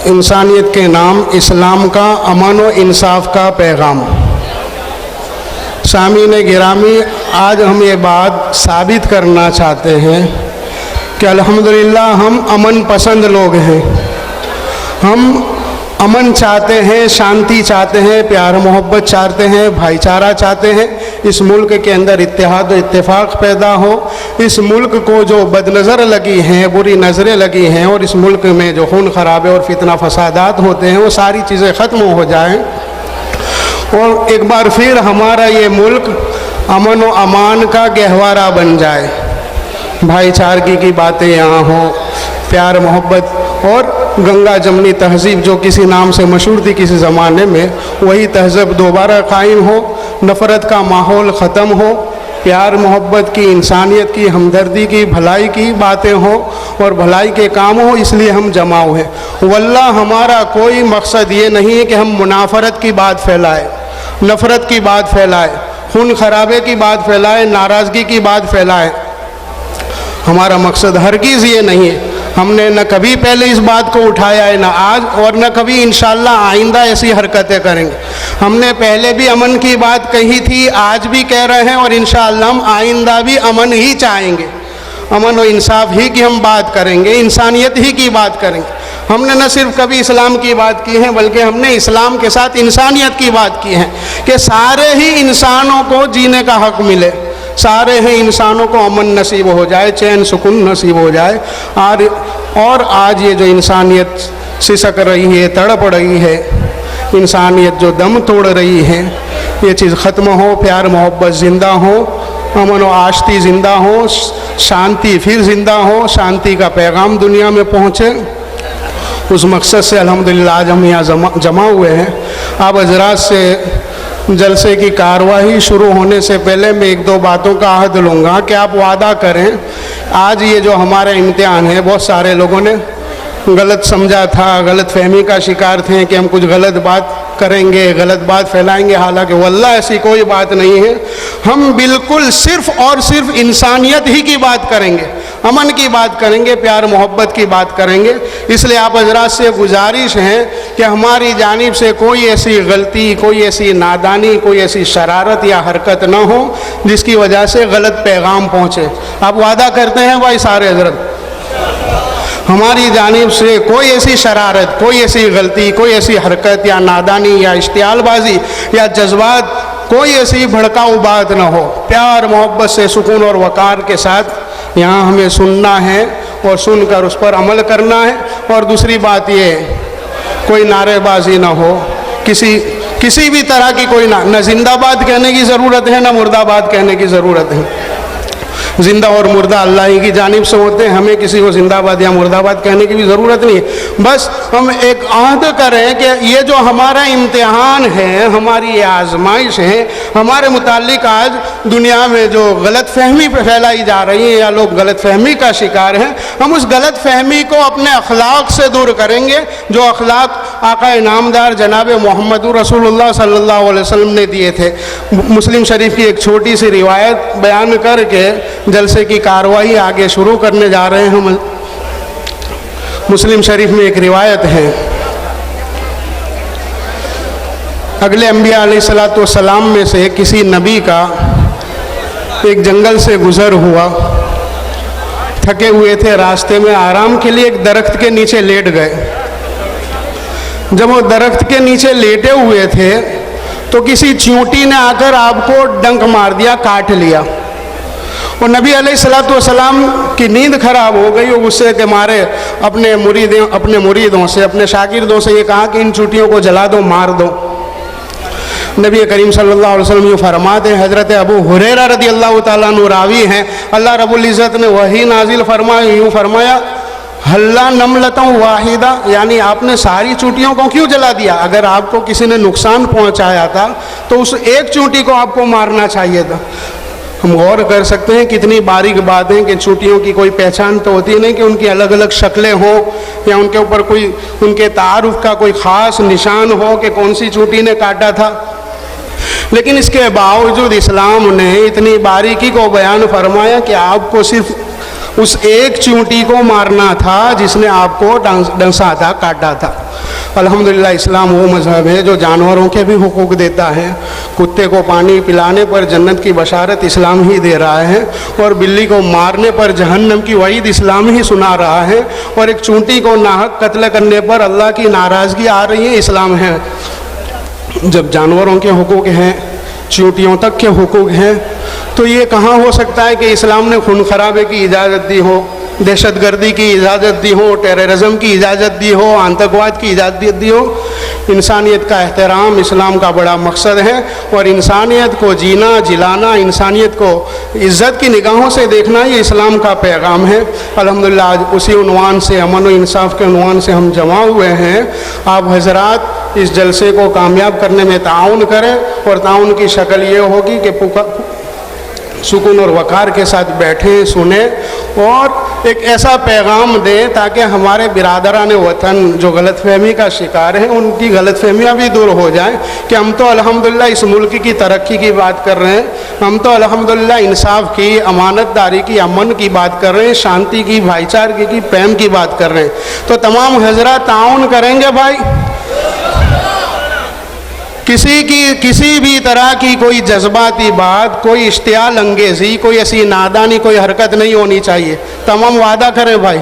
انسانیت کے نام اسلام کا امن و انصاف کا پیغام۔ سامعین گرامی، آج ہم یہ بات ثابت کرنا چاہتے ہیں کہ الحمدللہ ہم امن پسند لوگ ہیں۔ ہم امن چاہتے ہیں، شانتی چاہتے ہیں، پیار محبت چاہتے ہیں، بھائی چارہ چاہتے ہیں۔ اس ملک کے اندر اتحاد و اتفاق پیدا ہو، اس ملک کو جو بد نظر لگی ہیں، بری نظریں لگی ہیں، اور اس ملک میں جو خون خرابے اور فتنہ فسادات ہوتے ہیں وہ ساری چیزیں ختم ہو جائیں، اور ایک بار پھر ہمارا یہ ملک امن و امان کا گہوارہ بن جائے۔ بھائی چارگی کی باتیں یہاں ہوں، پیار محبت اور گنگا جمنی تہذیب جو کسی نام سے مشہور تھی کسی زمانے میں، وہی تہذیب دوبارہ قائم ہو، نفرت کا ماحول ختم ہو، پیار محبت کی، انسانیت کی، ہمدردی کی، بھلائی کی باتیں ہوں اور بھلائی کے کام ہوں۔ اس لیے ہم جمع ہوئے۔ واللہ ہمارا کوئی مقصد یہ نہیں ہے کہ ہم منافرت کی بات پھیلائیں، نفرت کی بات پھیلائیں، خون خرابے کی بات پھیلائیں، ناراضگی کی بات پھیلائیں۔ ہمارا مقصد ہرگز یہ نہیں ہے۔ ہم نے نہ کبھی پہلے اس بات کو اٹھایا ہے، نہ آج، اور نہ کبھی انشاءاللہ آئندہ ایسی حرکتیں کریں گے۔ ہم نے پہلے بھی امن کی بات کہی تھی، آج بھی کہہ رہے ہیں، اور انشاءاللہ ہم آئندہ بھی امن ہی چاہیں گے۔ امن و انصاف ہی کی ہم بات کریں گے، انسانیت ہی کی بات کریں گے۔ ہم نے نہ صرف کبھی اسلام کی بات کی ہے، بلکہ ہم نے اسلام کے ساتھ انسانیت کی بات کی ہے کہ سارے ہی انسانوں کو جینے کا حق ملے، سارے ہی انسانوں کو امن نصیب ہو جائے، چین سکون نصیب ہو جائے۔ اور آج یہ جو انسانیت سسک رہی ہے، تڑپ رہی ہے، انسانیت جو دم توڑ رہی ہے، یہ چیز ختم ہو، پیار محبت زندہ ہو، امن و آشتی زندہ ہو، شانتی پھر زندہ ہو، شانتی کا پیغام دنیا میں پہنچے۔ اس مقصد سے الحمدللہ آج ہم یہاں جمع ہوئے ہیں۔ آپ حضرات سے جلسے کی کارروائی شروع ہونے سے پہلے میں ایک دو باتوں کا عہد لوں گا کہ آپ وعدہ کریں۔ آج یہ جو ہمارا امتحان ہے، بہت سارے لوگوں نے غلط سمجھا تھا، غلط فہمی کا شکار تھے کہ ہم کچھ غلط بات کریں گے، غلط بات پھیلائیں گے، حالانکہ واللہ ایسی کوئی بات نہیں ہے۔ ہم بالکل صرف اور صرف انسانیت ہی کی بات کریں گے، امن کی بات کریں گے، پیار محبت کی بات کریں گے۔ اس لیے آپ حضرات سے گزارش ہے کہ ہماری جانب سے کوئی ایسی غلطی، کوئی ایسی نادانی، کوئی ایسی شرارت یا حرکت نہ ہو جس کی وجہ سے غلط پیغام پہنچے۔ آپ وعدہ کرتے ہیں بھائی سارے حضرت؟ ہماری جانب سے کوئی ایسی شرارت، کوئی ایسی غلطی، کوئی ایسی حرکت یا نادانی یا اشتعال بازی یا جذبات، کوئی ایسی بھڑکاؤ بات نہ ہو۔ پیار محبت سے، سکون اور وقار کے ساتھ یہاں ہمیں سننا ہے اور سن کر اس پر عمل کرنا ہے۔ اور دوسری بات یہ، کوئی نعرے بازی نہ ہو، کسی بھی طرح کی کوئی نہ زندہ باد کہنے کی ضرورت ہے، نہ مردہ باد کہنے کی ضرورت ہے۔ زندہ اور مردہ اللہ ہی کی جانب سے ہوتے ہیں، ہمیں کسی کو زندہ باد یا مردہ باد کہنے کی بھی ضرورت نہیں ہے۔ بس ہم ایک عہد کریں کہ یہ جو ہمارا امتحان ہے، ہماری یہ آزمائش ہے، ہمارے متعلق آج دنیا میں جو غلط فہمی پھیلائی جا رہی ہے یا لوگ غلط فہمی کا شکار ہیں، ہم اس غلط فہمی کو اپنے اخلاق سے دور کریں گے، جو اخلاق آقا انعامدار جناب محمد رسول اللہ صلی اللہ علیہ وسلم نے دیے تھے۔ مسلم شریف کی ایک چھوٹی سی روایت بیان کر کے جلسے کی کارروائی آگے شروع کرنے جا رہے ہیں۔ مسلم شریف میں ایک روایت ہے، اگلے انبیاء علیہ السلام میں سے کسی نبی کا ایک جنگل سے گزر ہوا، تھکے ہوئے تھے، راستے میں آرام کے لیے ایک درخت کے نیچے لیٹ گئے۔ جب وہ درخت کے نیچے لیٹے ہوئے تھے تو کسی چیونٹی نے آ کر آپ کو ڈنک مار دیا، کاٹ لیا، اور نبی علیہ السلام کی نیند خراب ہو گئی۔ وہ غصے کے مارے اپنے مریدوں سے، اپنے شاگردوں سے یہ کہا کہ ان چیونٹیوں کو جلا دو، مار دو۔ نبی کریم صلی اللہ علیہ وسلم یوں فرماتے ہیں، حضرت ابو ہریرہ رضی اللہ تعالیٰ عنہ راوی ہیں، اللہ رب العزت نے وحی نازل فرمایا، یوں فرمایا، ہلا نملتوں واحدہ، یعنی آپ نے ساری چیونٹیوں کو کیوں جلا دیا؟ اگر آپ کو کسی نے نقصان پہنچایا تھا تو اس ایک چیونٹی کو آپ کو مارنا چاہیے تھا۔ ہم غور کر سکتے ہیں کتنی باریک بات ہے کہ چیونٹیوں کی کوئی پہچان تو ہوتی نہیں کہ ان کی الگ الگ شکلیں ہوں یا ان کے اوپر کوئی ان کے تعارف کا کوئی خاص نشان ہو کہ کون سی چیونٹی نے کاٹا تھا، لیکن اس کے باوجود اسلام نے اتنی باریکی کو بیان فرمایا کہ آپ کو صرف اس ایک چیونٹی کو مارنا تھا جس نے آپ کو ڈنسا تھا، کاٹا تھا۔ الحمدللہ اسلام وہ مذہب ہے جو جانوروں کے بھی حقوق دیتا ہے. کتے کو پانی پلانے پر جنت کی بشارت اسلام ہی دے رہا ہے, اور بلی کو مارنے پر جہنم کی وعید اسلام ہی سنا رہا ہے, اور ایک چونٹی کو ناحق قتل کرنے پر اللہ کی ناراضگی آ رہی ہے, اسلام ہے. جب جانوروں کے حقوق ہیں, چونٹیوں تک کے حقوق ہیں, تو یہ کہاں ہو سکتا ہے کہ اسلام نے خون خرابے کی اجازت دی ہو, دہشت گردی کی اجازت دی ہو, ٹیررزم کی اجازت دی ہو, آتنکواد کی اجازت دی ہو. انسانیت کا احترام اسلام کا بڑا مقصد ہے, اور انسانیت کو جینا جلانا, انسانیت کو عزت کی نگاہوں سے دیکھنا, یہ اسلام کا پیغام ہے. الحمدللہ آج اسی عنوان سے, امن و انصاف کے عنوان سے ہم جمع ہوئے ہیں. آپ حضرات اس جلسے کو کامیاب کرنے میں تعاون کریں, اور تعاون کی شکل یہ ہوگی کہ سکون اور وقار کے ساتھ بیٹھیں, سنیں, اور ایک ایسا پیغام دیں تاکہ ہمارے برادران وطن جو غلط فہمی کا شکار ہیں ان کی غلط فہمیاں بھی دور ہو جائیں کہ ہم تو الحمدللہ اس ملک کی ترقی کی بات کر رہے ہیں, ہم تو الحمدللہ انصاف کی, امانت داری کی, امن کی بات کر رہے ہیں, شانتی کی, بھائی چارگی کی, پریم کی بات کر رہے ہیں. تو تمام حضرات تعاون کریں گے بھائی. کسی بھی طرح کی کوئی جذباتی بات, کوئی اشتعال انگیزی, کوئی ایسی نادانی کوئی حرکت نہیں ہونی چاہیے. تمام وعدہ کریں بھائی.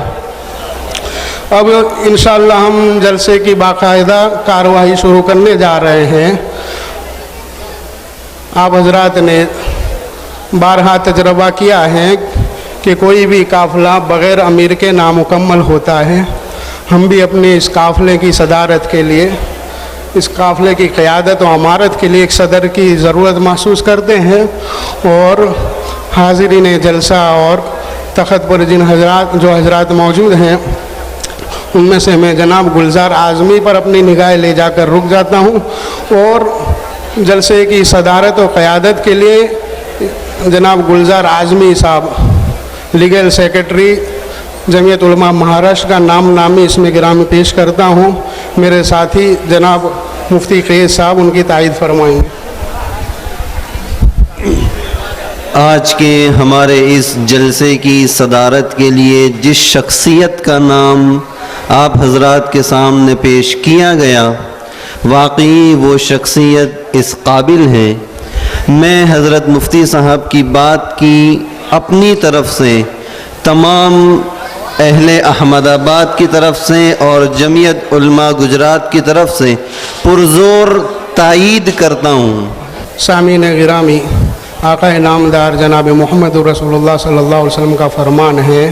اب انشاءاللہ ہم جلسے کی باقاعدہ کارروائی شروع کرنے جا رہے ہیں. آپ حضرات نے بارہا تجربہ کیا ہے کہ کوئی بھی قافلہ بغیر امیر کے نامکمل ہوتا ہے. ہم بھی اپنے اس قافلے کی صدارت کے لیے, اس قافلے کی قیادت و امارت کے لیے ایک صدر کی ضرورت محسوس کرتے ہیں. اور حاضرین جلسہ اور تخت پر جن حضرات موجود ہیں ان میں سے میں جناب گلزار اعظمی پر اپنی نگاہ لے جا کر رک جاتا ہوں, اور جلسے کی صدارت و قیادت کے لیے جناب گلزار اعظمی صاحب, لیگل سیکرٹری جمعیت علماء مہاراشٹر کا نام نامی اس میں گرامی پیش کرتا ہوں. میرے ساتھی جناب مفتی قیس صاحب ان کی تائید فرمائیں. آج کے ہمارے اس جلسے کی صدارت کے لیے جس شخصیت کا نام آپ حضرات کے سامنے پیش کیا گیا, واقعی وہ شخصیت اس قابل ہے. میں حضرت مفتی صاحب کی بات کی اپنی طرف سے, تمام اہل احمد آباد کی طرف سے اور جمعیت علماء گجرات کی طرف سے پرزور تائید کرتا ہوں. سامعین گرامی, آقا نامدار جناب محمد رسول اللہ صلی اللہ علیہ وسلم کا فرمان ہے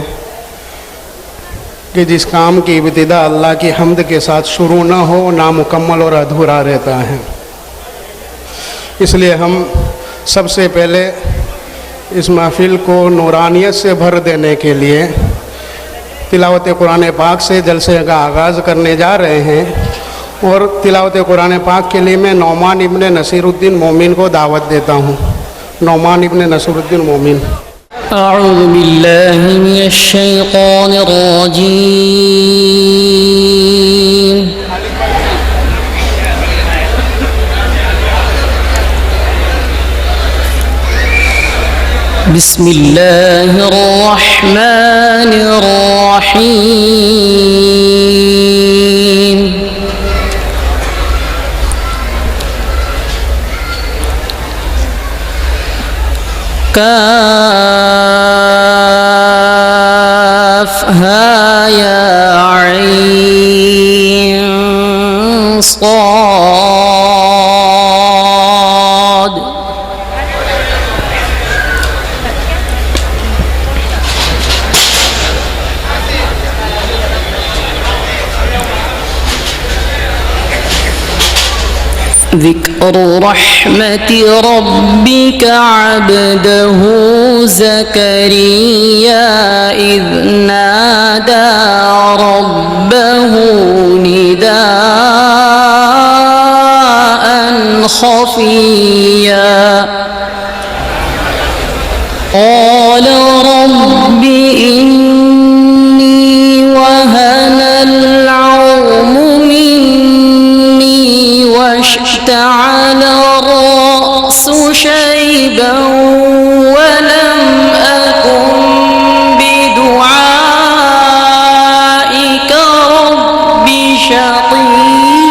کہ جس کام کی ابتدا اللہ کی حمد کے ساتھ شروع نہ ہو نامکمل اور ادھورا رہتا ہے. اس لیے ہم سب سے پہلے اس محفل کو نورانیت سے بھر دینے کے لیے تلاوت قرآن پاک سے جلسے کا آغاز کرنے جا رہے ہیں. اور تلاوت قرآن پاک کے لیے میں نعمان ابن نصیر الدین مومن کو دعوت دیتا ہوں. نعمان ابن نصیر الدین مومن. اعوذ باللہ من الشیطان الرجیم. بسم اللہ الرحمن الرحیم. کافہا یا عین صاد. ذکر رحمت ربک عبدہ زکریا اذ نادى ربه نداء خفيا قال رب إني وهن العظم مني واشتعل الرأس شيبا ولم أكن بدعائك رب شقيا.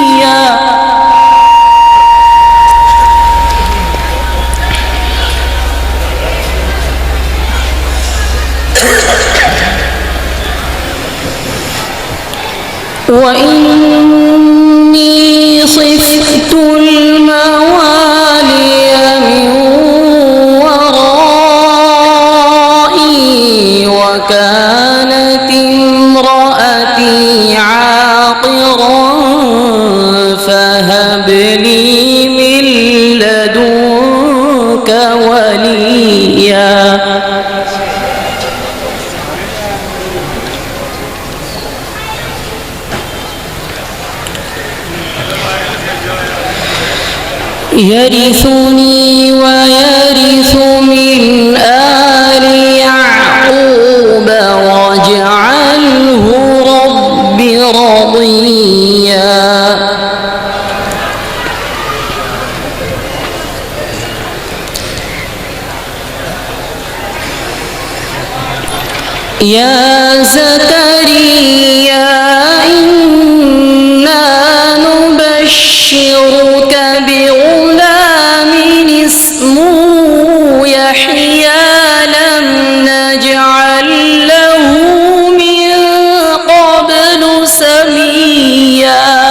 وإني خفت الموالي من ورائي وكانت امرأتي عاقرا فهب لي من لدنك وليا. يرثني ويرث من آل يعقوب واجعله رب رضيا. يا زكريا إنا نبشرك بغلام اسمه يحيى لم نجعل